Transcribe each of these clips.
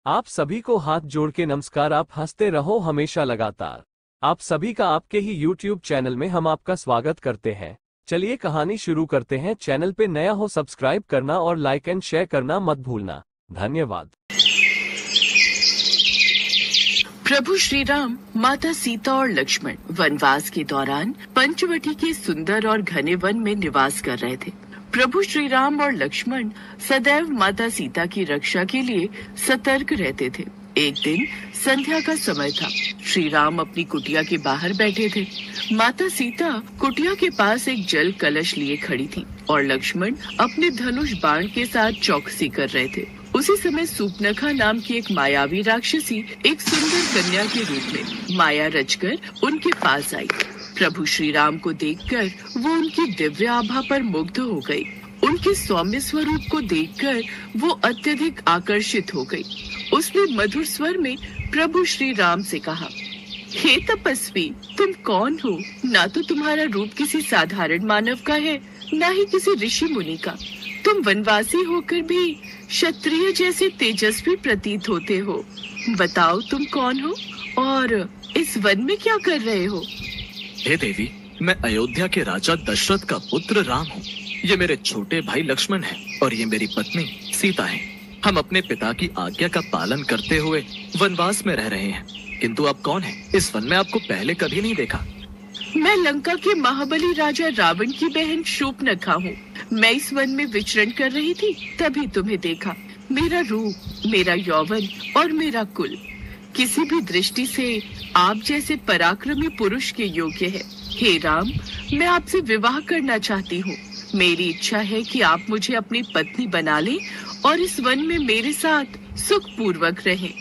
आप सभी को हाथ जोड़ के नमस्कार। आप हंसते रहो हमेशा लगातार। आप सभी का आपके ही YouTube चैनल में हम आपका स्वागत करते हैं। चलिए कहानी शुरू करते हैं। चैनल पे नया हो सब्सक्राइब करना और लाइक एंड शेयर करना मत भूलना। धन्यवाद। प्रभु श्री राम, माता सीता और लक्ष्मण वनवास के दौरान पंचवटी के सुंदर और घने वन में निवास कर रहे थे। प्रभु श्री राम और लक्ष्मण सदैव माता सीता की रक्षा के लिए सतर्क रहते थे। एक दिन संध्या का समय था। श्री राम अपनी कुटिया के बाहर बैठे थे। माता सीता कुटिया के पास एक जल कलश लिए खड़ी थी और लक्ष्मण अपने धनुष बाण के साथ चौकसी कर रहे थे। उसी समय सूपनखा नाम की एक मायावी राक्षसी एक सुंदर कन्या के रूप में माया रचकर उनके पास आई। प्रभु श्री राम को देखकर वो उनकी दिव्य आभा पर मुग्ध हो गई। उनके सौम्य स्वरूप को देखकर वो अत्यधिक आकर्षित हो गई। उसने मधुर स्वर में प्रभु श्री राम से कहा, हे तपस्वी, तुम कौन हो? ना तो तुम्हारा रूप किसी साधारण मानव का है, ना ही किसी ऋषि मुनि का। तुम वनवासी होकर भी क्षत्रिय जैसे तेजस्वी प्रतीत होते हो। बताओ तुम कौन हो और इस वन में क्या कर रहे हो? हे देवी, मैं अयोध्या के राजा दशरथ का पुत्र राम हूँ। ये मेरे छोटे भाई लक्ष्मण हैं और ये मेरी पत्नी सीता है। हम अपने पिता की आज्ञा का पालन करते हुए वनवास में रह रहे हैं। किंतु आप कौन हैं? इस वन में आपको पहले कभी नहीं देखा। मैं लंका के महाबली राजा रावण की बहन शूर्पणखा हूँ। मैं इस वन में विचरण कर रही थी, तभी तुम्हें देखा। मेरा रूप, मेरा यौवन और मेरा कुल किसी भी दृष्टि से आप जैसे पराक्रमी पुरुष के योग्य है। हे राम, मैं आपसे विवाह करना चाहती हूँ। मेरी इच्छा है कि आप मुझे अपनी पत्नी बना लें और इस वन में मेरे साथ सुख पूर्वक रहें।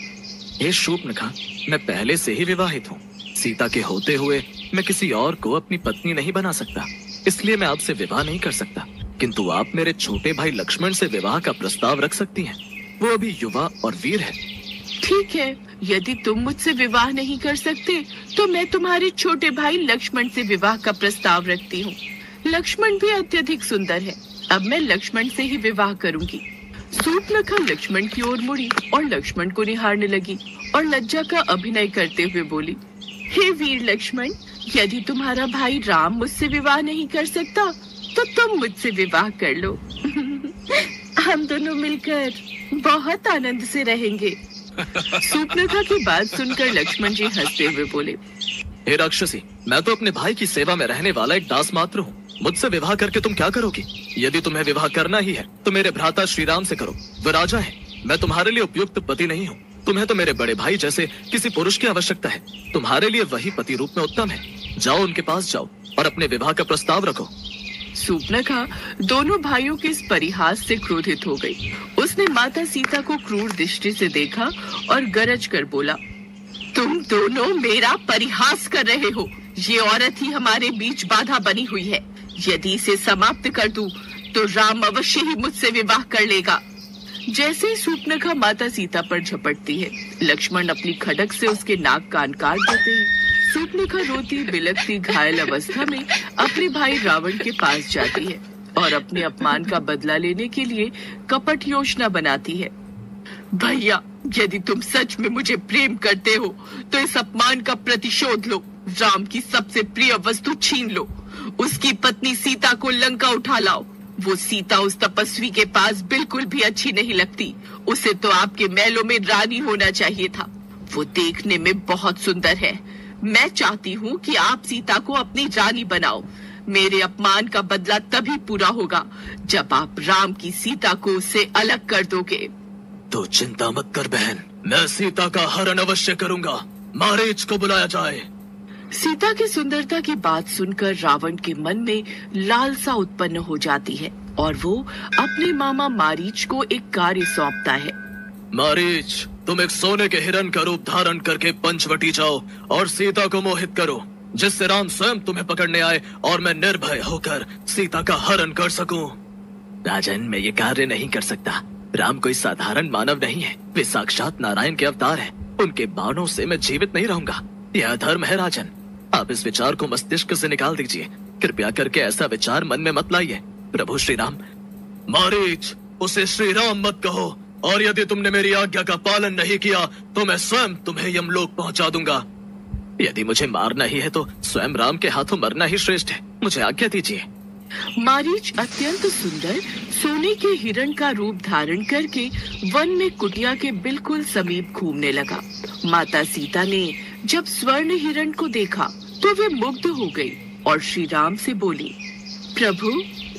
हे शूर्पणखा, मैं पहले से ही विवाहित हूँ। सीता के होते हुए मैं किसी और को अपनी पत्नी नहीं बना सकता, इसलिए मैं आपसे विवाह नहीं कर सकता। किंतु आप मेरे छोटे भाई लक्ष्मण से विवाह का प्रस्ताव रख सकती हैं। वो अभी युवा और वीर है। ठीक है, यदि तुम मुझसे विवाह नहीं कर सकते तो मैं तुम्हारे छोटे भाई लक्ष्मण से विवाह का प्रस्ताव रखती हूँ। लक्ष्मण भी अत्यधिक सुंदर है। अब मैं लक्ष्मण से ही विवाह करूंगी। शूर्पणखा लक्ष्मण की ओर मुड़ी और लक्ष्मण को निहारने लगी और लज्जा का अभिनय करते हुए बोली, हे वीर लक्ष्मण, यदि तुम्हारा भाई राम मुझसे विवाह नहीं कर सकता तो तुम मुझसे विवाह कर लो। हम दोनों मिलकर बहुत आनंद से रहेंगे। शूर्पणखा की बात सुनकर लक्ष्मण जी हंसते हुए बोले, हे राक्षसी, मैं तो अपने भाई की सेवा में रहने वाला एक दास मात्र हूँ। मुझसे विवाह करके तुम क्या करोगी? यदि तुम्हें विवाह करना ही है तो मेरे भ्राता श्री राम से करो। वो राजा है। मैं तुम्हारे लिए उपयुक्त पति नहीं हूँ। तुम्हें तो मेरे बड़े भाई जैसे किसी पुरुष की आवश्यकता है। तुम्हारे लिए वही पति रूप में उत्तम है। जाओ, उनके पास जाओ और अपने विवाह का प्रस्ताव रखो। शूर्पणखा दोनों भाइयों के इस परिहास से क्रोधित हो गई। उसने माता सीता को क्रूर दृष्टि से देखा और गरज कर बोला, तुम दोनों मेरा परिहास कर रहे हो। ये औरत ही हमारे बीच बाधा बनी हुई है। यदि इसे समाप्त कर दूं, तो राम अवश्य ही मुझसे विवाह कर लेगा। जैसे ही शूर्पणखा माता सीता पर झपटती है, लक्ष्मण अपनी खड्ग से उसके नाक कान काट देते हैं। शूर्पणखा रोती बिलखती घायल अवस्था में अपने भाई रावण के पास जाती है और अपने अपमान का बदला लेने के लिए कपट योजना बनाती है। भैया, यदि तुम सच में मुझे प्रेम करते हो तो इस अपमान का प्रतिशोध लो। राम की सबसे प्रिय वस्तु छीन लो। उसकी पत्नी सीता को लंका उठा लाओ। वो सीता उस तपस्वी के पास बिल्कुल भी अच्छी नहीं लगती। उसे तो आपके महलों में रानी होना चाहिए था। वो देखने में बहुत सुंदर है। मैं चाहती हूँ कि आप सीता को अपनी रानी बनाओ। मेरे अपमान का बदला तभी पूरा होगा जब आप राम की सीता को उससे अलग कर दोगे। तो चिंता मत कर बहन, मैं सीता का हरण अवश्य करूंगा। मारीच को बुलाया जाए। सीता की सुंदरता की बात सुनकर रावण के मन में लालसा उत्पन्न हो जाती है और वो अपने मामा मारीच को एक कार्य सौंपता है। मारीच, तुम एक सोने के हिरण का रूप धारण करके पंचवटी जाओ और सीता को मोहित करो, जिससे राम स्वयं तुम्हें पकड़ने आए और मैं निर्भय होकर सीता का हरण कर सकूं। राजन, मैं ये कार्य नहीं कर सकता। राम कोई साधारण मानव नहीं है। वे साक्षात नारायण के अवतार हैं। उनके बाणों से मैं जीवित नहीं रहूंगा। यह अधर्म है राजन। आप इस विचार को मस्तिष्क से निकाल दीजिए। कृपया करके ऐसा विचार मन में मत लाइए। प्रभु श्री राम। मारीच, उसे श्री राम मत कहो और यदि तुमने मेरी आज्ञा का पालन नहीं किया तो मैं स्वयं तुम्हें यमलोक पहुंचा दूंगा। यदि मुझे मारना ही है तो स्वयं राम के हाथों मरना ही श्रेष्ठ है। मुझे आज्ञा दीजिए। मारीच अत्यंत सुंदर सोने के हिरण का रूप धारण करके वन में कुटिया के बिल्कुल समीप घूमने लगा। माता सीता ने जब स्वर्ण हिरण को देखा तो वे मुग्ध हो गई और श्री राम से बोली, प्रभु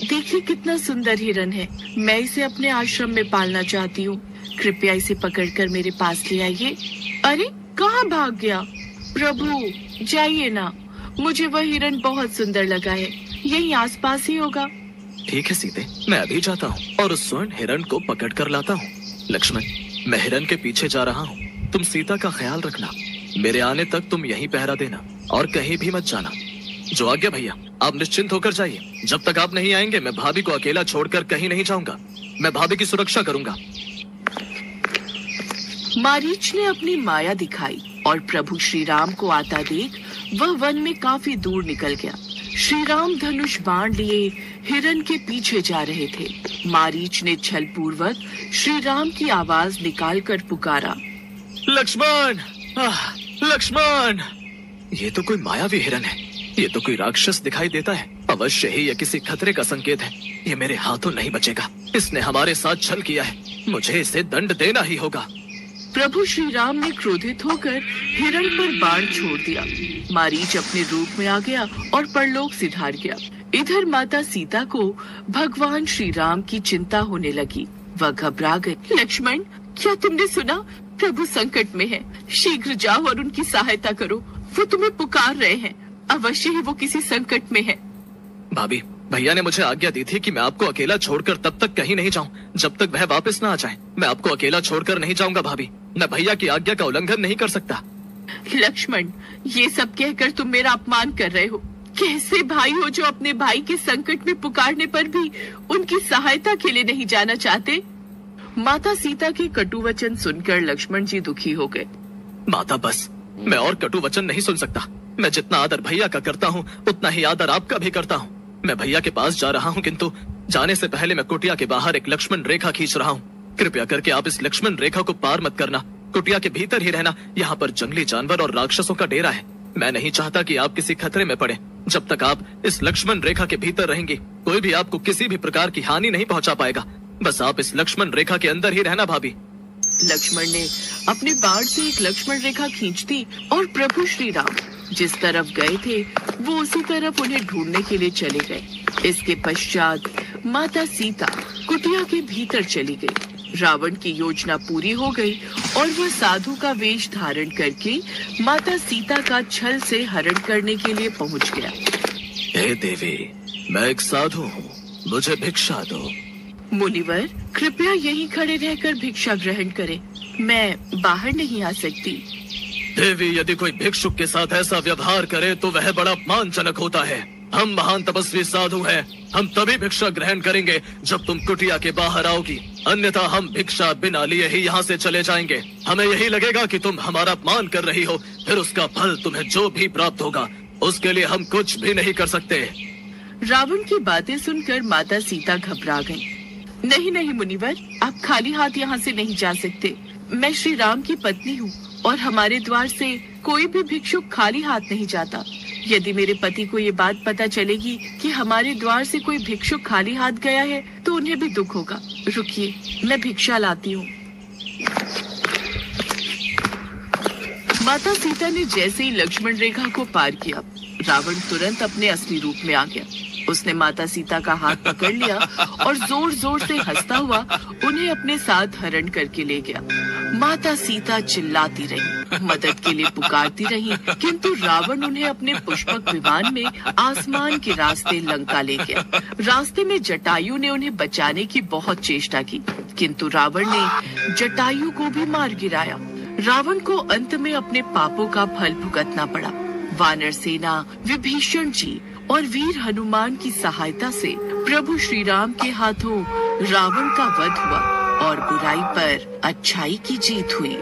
देखिए कितना सुंदर हिरण है। मैं इसे अपने आश्रम में पालना चाहती हूँ। कृपया इसे पकड़कर मेरे पास ले आइए। अरे कहाँ भाग गया? प्रभु जाइए ना, मुझे वह हिरण बहुत सुंदर लगा है, यही आसपास ही होगा। ठीक है सीते, मैं अभी जाता हूँ और उस स्वर्ण हिरण को पकड़ कर लाता हूँ। लक्ष्मण, मैं हिरण के पीछे जा रहा हूँ। तुम सीता का ख्याल रखना। मेरे आने तक तुम यहीं पहरा देना और कहीं भी मत जाना। जो आज्ञा भैया, आप निश्चिंत होकर जाइए। जब तक आप नहीं आएंगे मैं भाभी को अकेला छोड़कर कहीं नहीं जाऊंगा। मैं भाभी की सुरक्षा करूंगा। मारीच ने अपनी माया दिखाई और प्रभु श्री राम को आता देख वह वन में काफी दूर निकल गया। श्री राम धनुष बाण लिए हिरण के पीछे जा रहे थे। मारीच ने छल पूर्वक श्री राम की आवाज निकालकर पुकारा, लक्ष्मण, लक्ष्मण। ये तो कोई मायावी हिरण है। ये तो कोई राक्षस दिखाई देता है। अवश्य ही यह किसी खतरे का संकेत है। ये मेरे हाथों नहीं बचेगा। इसने हमारे साथ छल किया है। मुझे इसे दंड देना ही होगा। प्रभु श्री राम ने क्रोधित होकर हिरण पर बाण छोड़ दिया। मारीच अपने रूप में आ गया और परलोक सिधार गया। इधर माता सीता को भगवान श्री राम की चिंता होने लगी। वह घबरा गई। लक्ष्मण, क्या तुमने सुना? प्रभु संकट में है। शीघ्र जाओ और उनकी सहायता करो। वो तुम्हें पुकार रहे हैं। अवश्य ही वो किसी संकट में है। भाभी, भैया ने मुझे आज्ञा दी थी कि मैं आपको अकेला छोड़कर तब तक कहीं नहीं जाऊं जब तक वह वापस ना आ जाए। मैं आपको अकेला छोड़कर नहीं जाऊंगा भाभी। मैं भैया की आज्ञा का उल्लंघन नहीं कर सकता। लक्ष्मण, ये सब कहकर तुम मेरा अपमान कर रहे हो। कैसे भाई हो जो अपने भाई के संकट में पुकारने पर भी उनकी सहायता के लिए नहीं जाना चाहते? माता सीता के कटु वचन सुनकर लक्ष्मण जी दुखी हो गए। माता बस, मैं और कटु वचन नहीं सुन सकता। मैं जितना आदर भैया का करता हूँ उतना ही आदर आपका भी करता हूँ। मैं भैया के पास जा रहा हूँ, किंतु जाने से पहले मैं कुटिया के बाहर एक लक्ष्मण रेखा खींच रहा हूँ। कृपया करके आप इस लक्ष्मण रेखा को पार मत करना। कुटिया के भीतर ही रहना। यहाँ पर जंगली जानवर और राक्षसों का डेरा है। मैं नहीं चाहता कि आप किसी खतरे में पड़े। जब तक आप इस लक्ष्मण रेखा के भीतर रहेंगी कोई भी आपको किसी भी प्रकार की हानि नहीं पहुँचा पाएगा। बस आप इस लक्ष्मण रेखा के अंदर ही रहना भाभी। लक्ष्मण ने अपने बाण से एक लक्ष्मण रेखा खींच दी और प्रभु श्री राम जिस तरफ गए थे वो उसी तरफ उन्हें ढूंढने के लिए चले गए। इसके पश्चात माता सीता कुटिया के भीतर चली गई। रावण की योजना पूरी हो गई और वह साधु का वेश धारण करके माता सीता का छल से हरण करने के लिए पहुंच गया। हे देवी, मैं एक साधु हूँ, मुझे भिक्षा दो। मुनिवर, कृपया यहीं खड़े रहकर भिक्षा ग्रहण करें। मैं बाहर नहीं आ सकती। देवी, यदि कोई भिक्षुक के साथ ऐसा व्यवहार करे तो वह बड़ा अपमानजनक होता है। हम महान तपस्वी साधु हैं। हम तभी भिक्षा ग्रहण करेंगे जब तुम कुटिया के बाहर आओगी, अन्यथा हम भिक्षा बिना लिए ही यहाँ से चले जाएंगे। हमें यही लगेगा कि तुम हमारा अपमान कर रही हो, फिर उसका फल तुम्हें जो भी प्राप्त होगा उसके लिए हम कुछ भी नहीं कर सकते। रावण की बातें सुनकर माता सीता घबरा गईं। नहीं नहीं मुनिवर, आप खाली हाथ यहाँ से नहीं जा सकते। मैं श्री राम की पत्नी हूँ और हमारे द्वार से कोई भी भिक्षुक खाली हाथ नहीं जाता। यदि मेरे पति को ये बात पता चलेगी कि हमारे द्वार से कोई भिक्षुक खाली हाथ गया है तो उन्हें भी दुख होगा। रुकिए, मैं भिक्षा लाती हूँ। माता सीता ने जैसे ही लक्ष्मण रेखा को पार किया, रावण तुरंत अपने असली रूप में आ गया। उसने माता सीता का हाथ पकड़ लिया और जोर जोर से हंसता हुआ उन्हें अपने साथ हरण करके ले गया। माता सीता चिल्लाती रही, मदद के लिए पुकारती रही, किंतु रावण उन्हें अपने पुष्पक विमान में आसमान के रास्ते लंका ले गया। रास्ते में जटायु ने उन्हें बचाने की बहुत चेष्टा की, किंतु रावण ने जटायु को भी मार गिराया। रावण को अंत में अपने पापों का फल भुगतना पड़ा। वानर सेना, विभीषण जी और वीर हनुमान की सहायता से प्रभु श्री राम के हाथों रावण का वध हुआ और बुराई पर अच्छाई की जीत हुई।